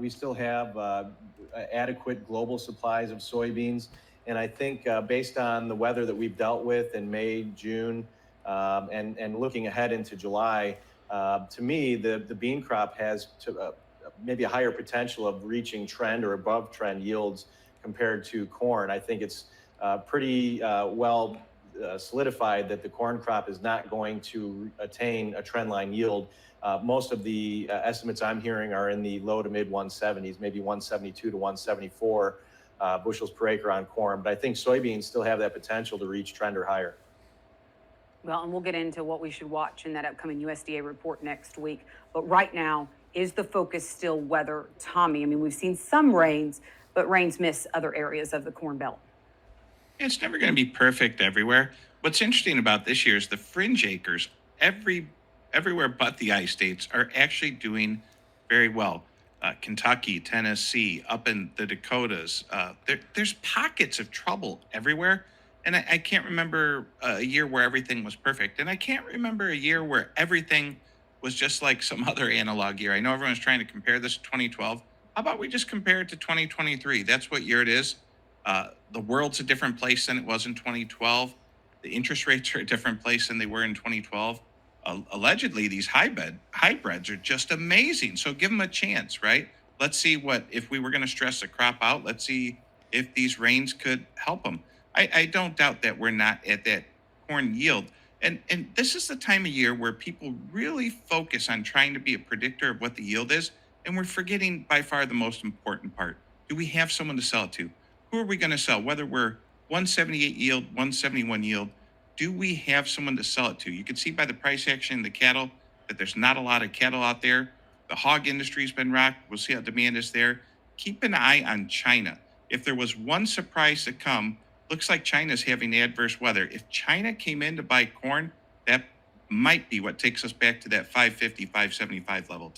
we still have adequate global supplies of soybeans. And I think based on the weather that we've dealt with in May, June, and looking ahead into July, to me, the bean crop has maybe a higher potential of reaching trend or above trend yields compared to corn. I think it's pretty well solidified that the corn crop is not going to attain a trend line yield. Most of the estimates I'm hearing are in the low to mid 170s, maybe 172 to 174 bushels per acre on corn. But I think soybeans still have that potential to reach trend or higher. Well, and we'll get into what we should watch in that upcoming USDA report next week. But right now, is the focus still weather, Tommy? I mean, we've seen some rains, but rains miss other areas of the Corn Belt. It's never going to be perfect everywhere. What's interesting about this year is the fringe acres, everywhere but the I states, are actually doing very well. Kentucky, Tennessee, up in the Dakotas, there's pockets of trouble everywhere. And I can't remember a year where everything was perfect. And I can't remember a year where everything was just like some other analog year. I know everyone's trying to compare this to 2012. How about we just compare it to 2023? That's what year it is. The world's a different place than it was in 2012. The interest rates are a different place than they were in 2012. Allegedly, these hybrids are just amazing. So give them a chance, right? Let's see what, if we were going to stress a crop out, let's see if these rains could help them. I don't doubt that we're not at that corn yield. And this is the time of year where people really focus on trying to be a predictor of what the yield is. And we're forgetting by far the most important part. Do we have someone to sell it to? Who are we going to sell? Whether we're 178 yield, 171 yield, do we have someone to sell it to? You can see by the price action in the cattle that there's not a lot of cattle out there. The hog industry's been rocked. We'll see how demand is there. Keep an eye on China. If there was one surprise to come, looks like China's having adverse weather. If China came in to buy corn, that might be what takes us back to that 550, 575 level.